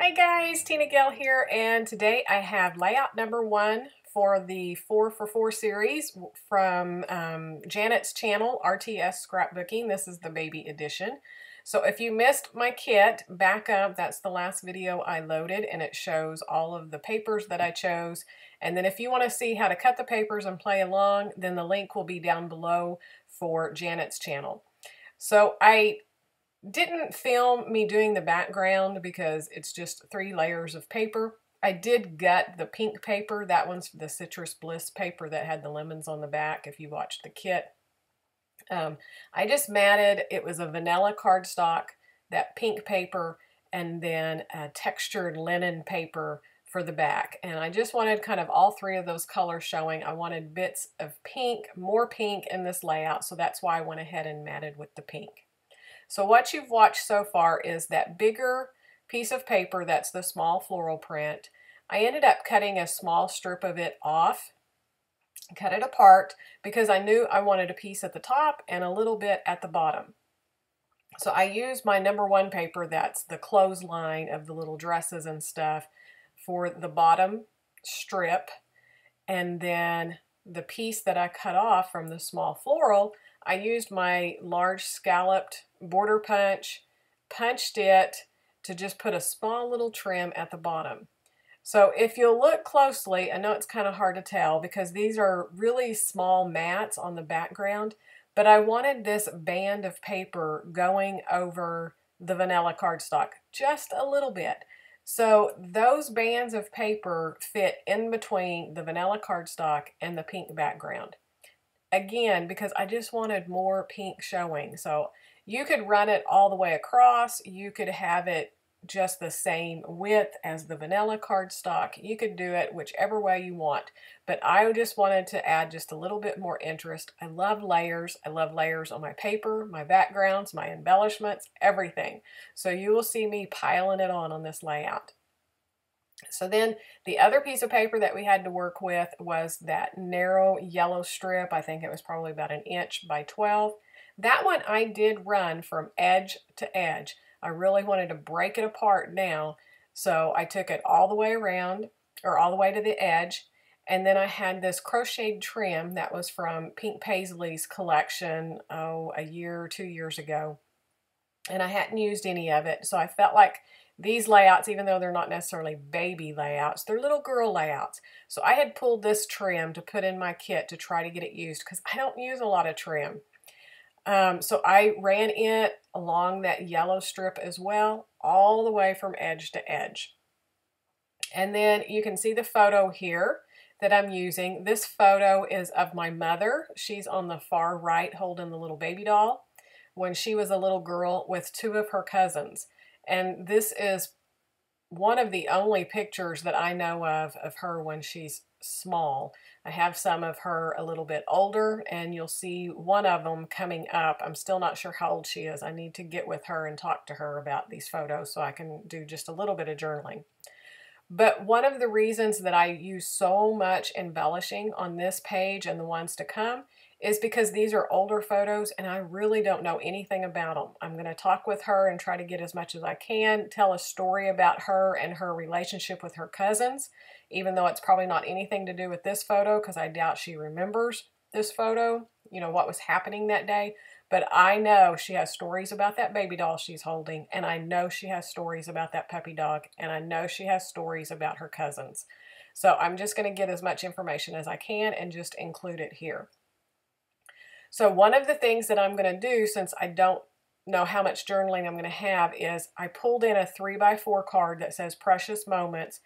Hi guys, TinaGale here, and today I have layout number 1 for the 4 for 4 series from Janet's channel, RTS Scrapbooking. This is the baby edition. So if you missed my kit, back up. That's the last video I loaded, and it shows all of the papers that I chose. And then if you want to see how to cut the papers and play along, then the link will be down below for Janet's channel. So I didn't film me doing the background because it's just 3 layers of paper. I did gut the pink paper. That one's the Citrus Bliss paper that had the lemons on the back if you watched the kit. I just matted, it was a vanilla cardstock, that pink paper, and then a textured linen paper for the back. And I just wanted kind of all 3 of those colors showing. I wanted bits of pink, more pink in this layout, so that's why I went ahead and matted with the pink. So what you've watched so far is that bigger piece of paper, that's the small floral print. I ended up cutting a small strip of it off, cut it apart, because I knew I wanted a piece at the top and a little bit at the bottom. So I used my number 1 paper, that's the clothesline of the little dresses and stuff, for the bottom strip, and then the piece that I cut off from the small floral, I used my large scalloped border punch, punched it to just put a small little trim at the bottom. So if you'll look closely, I know it's kind of hard to tell because these are really small mats on the background, but I wanted this band of paper going over the vanilla cardstock just a little bit. So those bands of paper fit in between the vanilla cardstock and the pink background. Again, because I just wanted more pink showing. So you could run it all the way across. You could have it just the same width as the vanilla cardstock. You could do it whichever way you want. But I just wanted to add just a little bit more interest. I love layers. I love layers on my paper, my backgrounds, my embellishments, everything. So you will see me piling it on this layout. So then the other piece of paper that we had to work with was that narrow yellow strip. I think it was probably about 1 inch by 12. That one I did run from edge to edge. I really wanted to break it apart now. So I took it all the way around, or all the way to the edge. And then I had this crocheted trim that was from Pink Paisley's collection, a year or 2 years ago. And I hadn't used any of it. So I felt like these layouts, even though they're not necessarily baby layouts, they're little girl layouts. So I had pulled this trim to put in my kit to try to get it used because I don't use a lot of trim. So I ran it along that yellow strip as well, all the way from edge to edge. And then you can see the photo here that I'm using. This photo is of my mother. She's on the far right holding the little baby doll when she was a little girl with 2 of her cousins. And this is one of the only pictures that I know of her when she's small. I have some of her a little bit older, and you'll see one of them coming up. I'm still not sure how old she is. I need to get with her and talk to her about these photos so I can do just a little bit of journaling. But one of the reasons that I use so much embellishing on this page and the ones to come is because these are older photos and I really don't know anything about them. I'm going to talk with her and try to get as much as I can, tell a story about her and her relationship with her cousins, even though it's probably not anything to do with this photo because I doubt she remembers this photo, you know, what was happening that day. But I know she has stories about that baby doll she's holding, and I know she has stories about that puppy dog, and I know she has stories about her cousins. So I'm just going to get as much information as I can and just include it here. So one of the things that I'm going to do, since I don't know how much journaling I'm going to have, is I pulled in a 3x4 card that says Precious Moments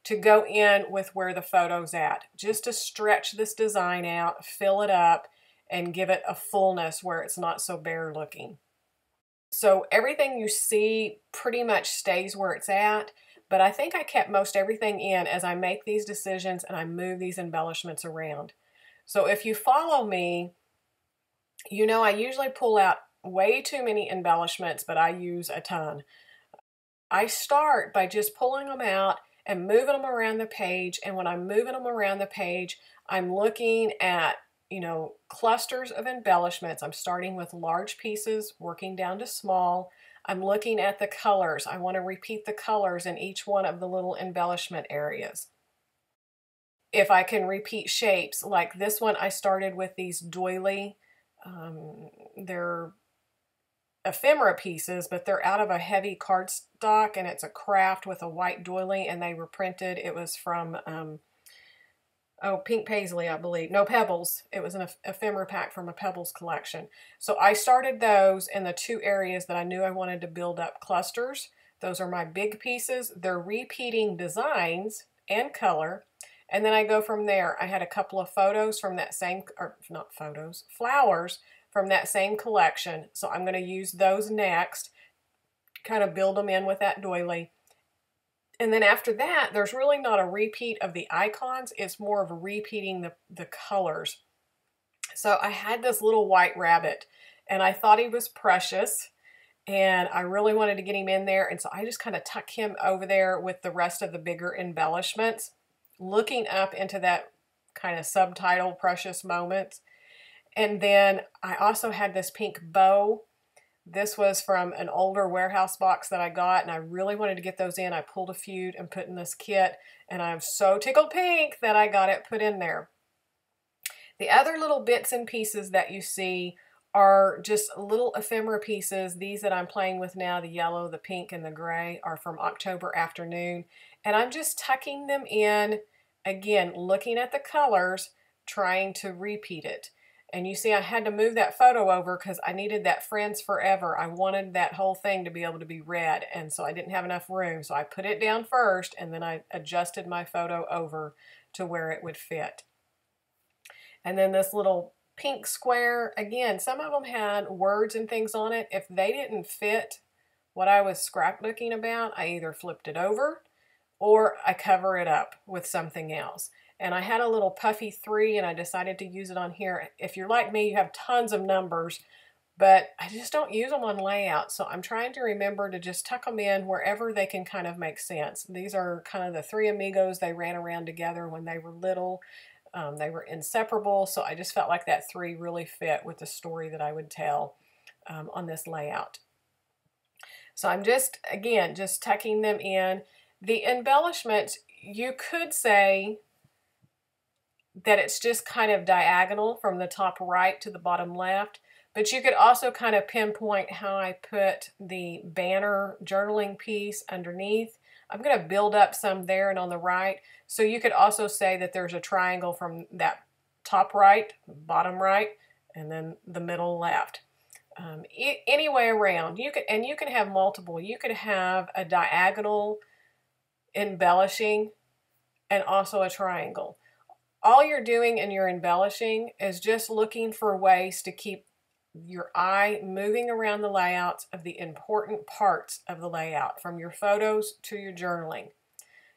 to go in with where the photo's at, just to stretch this design out, fill it up, and give it a fullness where it's not so bare looking. So everything you see pretty much stays where it's at, but I think I kept most everything in as I make these decisions and I move these embellishments around. So if you follow me, you know I usually pull out way too many embellishments, but I use a ton. I start by just pulling them out and moving them around the page, and when I'm moving them around the page, I'm looking at, you know, clusters of embellishments. I'm starting with large pieces, working down to small. I'm looking at the colors. I want to repeat the colors in each one of the little embellishment areas. If I can repeat shapes, like this one, I started with these doily. They're ephemera pieces, but they're out of a heavy cardstock, and it's a craft with a white doily, and they were printed. It was from Pink Paisley, I believe. No, Pebbles. It was an ephemera pack from a Pebbles collection. So I started those in the two areas that I knew I wanted to build up clusters. Those are my big pieces. They're repeating designs and color. And then I go from there. I had a couple of photos from that same, or not photos, flowers from that same collection. So I'm going to use those next, kind of build them in with that doily. And then after that, there's really not a repeat of the icons. It's more of repeating the colors. So I had this little white rabbit, and I thought he was precious, and I really wanted to get him in there. And so I just kind of tuck him over there with the rest of the bigger embellishments, looking up into that kind of subtitle, Precious Moments. And then I also had this pink bow. This was from an older warehouse box that I got, and I really wanted to get those in. I pulled a few and put in this kit, and I'm so tickled pink that I got it put in there. The other little bits and pieces that you see are just little ephemera pieces. These that I'm playing with now, the yellow, the pink, and the gray, are from October Afternoon, and I'm just tucking them in, again, looking at the colors, trying to repeat it. And you see I had to move that photo over because I needed that Friends Forever. I wanted that whole thing to be able to be read, and so I didn't have enough room. So I put it down first, and then I adjusted my photo over to where it would fit. And then this little pink square, again, some of them had words and things on it. If they didn't fit what I was scrapbooking about, I either flipped it over or I cover it up with something else. And I had a little puffy 3, and I decided to use it on here. If you're like me, you have tons of numbers, but I just don't use them on layout. So I'm trying to remember to just tuck them in wherever they can kind of make sense. These are kind of the 3 amigos. They ran around together when they were little. They were inseparable. So I just felt like that 3 really fit with the story that I would tell on this layout. So I'm just, again, just tucking them in. The embellishments, you could say that it's just kind of diagonal from the top right to the bottom left, but you could also kind of pinpoint how I put the banner journaling piece underneath. I'm going to build up some there and on the right, so you could also say that there's a triangle from that top right, bottom right, and then the middle left. Any way around. You can have multiple. You could have a diagonal embellishing and also a triangle. All you're doing in your embellishing is just looking for ways to keep your eye moving around the layouts of the important parts of the layout, from your photos to your journaling.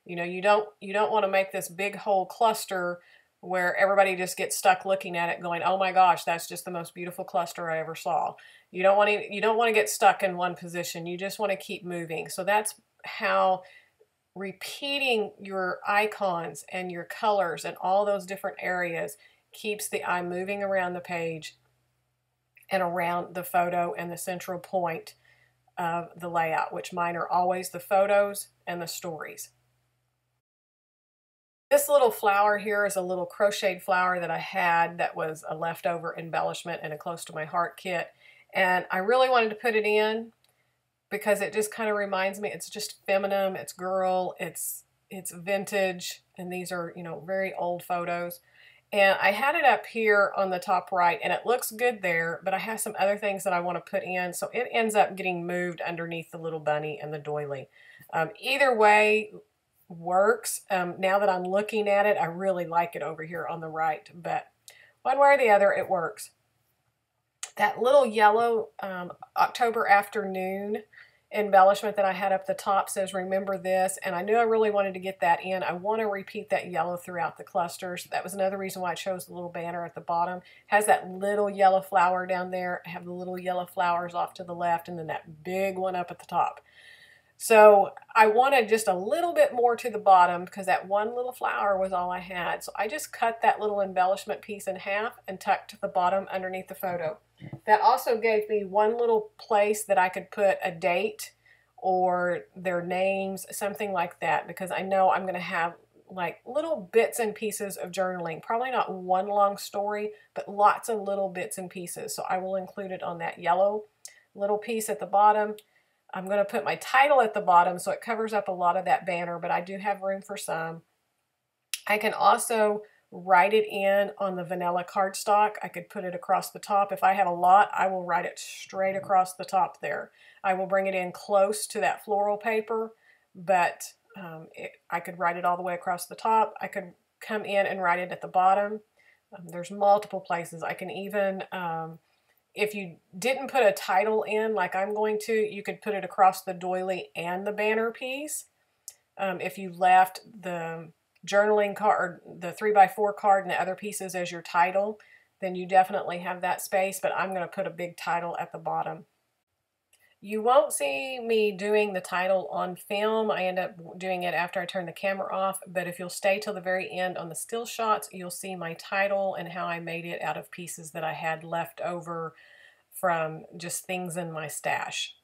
You know, you don't want to make this big whole cluster where everybody just gets stuck looking at it going, oh my gosh, that's just the most beautiful cluster I ever saw. You don't want to get stuck in one position. You just want to keep moving. So that's how repeating your icons and your colors and all those different areas keeps the eye moving around the page and around the photo and the central point of the layout, which mine are always the photos and the stories. This little flower here is a little crocheted flower that I had that was a leftover embellishment in a Close to My Heart kit, and I really wanted to put it in because it just kind of reminds me, it's just feminine, it's girl, it's vintage, and these are, you know, very old photos. And I had it up here on the top right, and it looks good there, but I have some other things that I want to put in, so it ends up getting moved underneath the little bunny and the doily. Either way works. Now that I'm looking at it, I really like it over here on the right, but one way or the other, it works. That little yellow October Afternoon embellishment that I had up the top says remember this, and I knew I really wanted to get that in. I want to repeat that yellow throughout the clusters. That was another reason why I chose the little banner at the bottom. It has that little yellow flower down there. I have the little yellow flowers off to the left, and then that big one up at the top. So I wanted just a little bit more to the bottom because that one little flower was all I had. So I just cut that little embellishment piece in half and tucked the bottom underneath the photo. That also gave me one little place that I could put a date or their names, something like that, because I know I'm going to have like little bits and pieces of journaling. Probably not one long story, but lots of little bits and pieces. So I will include it on that yellow little piece at the bottom. I'm going to put my title at the bottom so it covers up a lot of that banner, but I do have room for some. I can also write it in on the vanilla cardstock. I could put it across the top. If I have a lot, I will write it straight across the top there. I will bring it in close to that floral paper, but I could write it all the way across the top. I could come in and write it at the bottom. There's multiple places. I can even, if you didn't put a title in like I'm going to, you could put it across the doily and the banner piece. If you left the journaling card, or the 3x4 card and the other pieces as your title, then you definitely have that space, but I'm going to put a big title at the bottom. You won't see me doing the title on film. I end up doing it after I turn the camera off, but if you'll stay till the very end on the still shots, you'll see my title and how I made it out of pieces that I had left over from just things in my stash.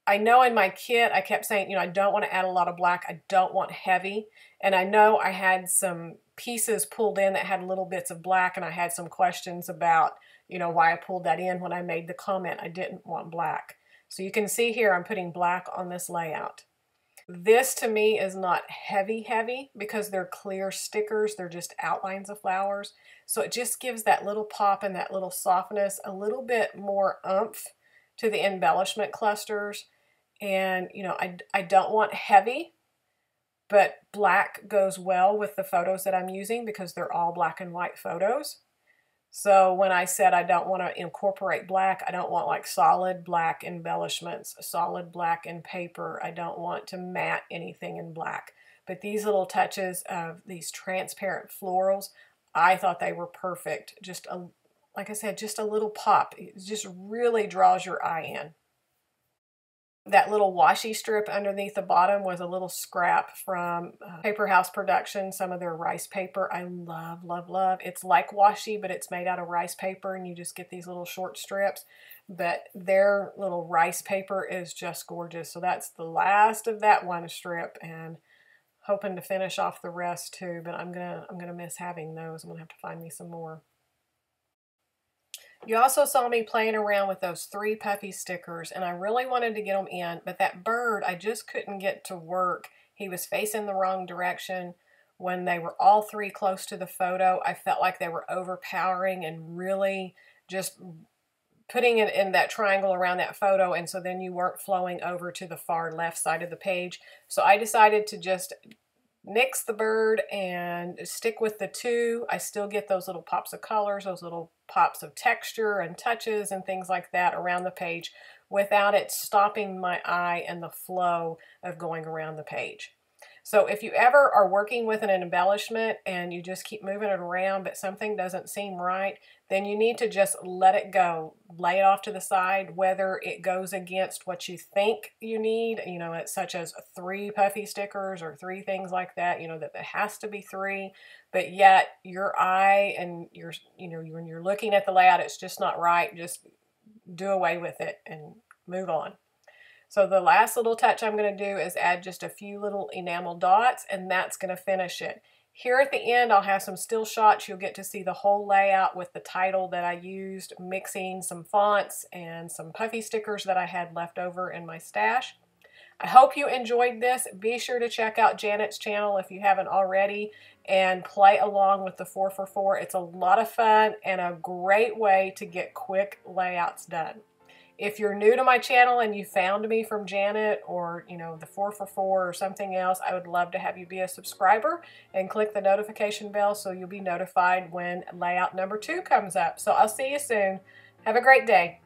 I know in my kit, I kept saying, you know, I don't want to add a lot of black. I don't want heavy. And I know I had some pieces pulled in that had little bits of black, and I had some questions about, you know, why I pulled that in when I made the comment I didn't want black. So you can see here I'm putting black on this layout. This to me is not heavy because they're clear stickers. They're just outlines of flowers. So it just gives that little pop and that little softness, a little bit more oomph to the embellishment clusters. And, you know, I don't want heavy, but black goes well with the photos that I'm using because they're all black and white photos. So when I said I don't want to incorporate black, I don't want like solid black embellishments, solid black in paper. I don't want to matte anything in black. But these little touches of these transparent florals, I thought they were perfect. Just like I said, just a little pop. It just really draws your eye in. That little washi strip underneath the bottom was a little scrap from Paper House Production, some of their rice paper. I love, love, love. It's like washi, but it's made out of rice paper, and you just get these little short strips. But their little rice paper is just gorgeous. So that's the last of that one strip, and hoping to finish off the rest too. But I'm gonna miss having those. I'm gonna have to find me some more. You also saw me playing around with those 3 puffy stickers, and I really wanted to get them in, but that bird, I just couldn't get to work. He was facing the wrong direction. When they were all 3 close to the photo, I felt like they were overpowering and really just putting it in that triangle around that photo, and so then you weren't flowing over to the far left side of the page. So I decided to just nix the bird and stick with the 2. I still get those little pops of colors, those little pops of texture and touches and things like that around the page without it stopping my eye and the flow of going around the page. So if you ever are working with an embellishment and you just keep moving it around but something doesn't seem right, then you need to just let it go. Lay it off to the side, whether it goes against what you think you need, you know, it's such as 3 puffy stickers or 3 things like that, you know, that it has to be 3, but yet your eye and your, you know, when you're looking at the layout, it's just not right. Just do away with it and move on. So the last little touch I'm going to do is add just a few little enamel dots, and that's going to finish it. Here at the end, I'll have some still shots. You'll get to see the whole layout with the title that I used, mixing some fonts and some puffy stickers that I had left over in my stash. I hope you enjoyed this. Be sure to check out Janet's channel if you haven't already and play along with the 4for4. It's a lot of fun and a great way to get quick layouts done. If you're new to my channel and you found me from Janet or, you know, the 4for4 or something else, I would love to have you be a subscriber and click the notification bell so you'll be notified when layout number 2 comes up. So I'll see you soon. Have a great day.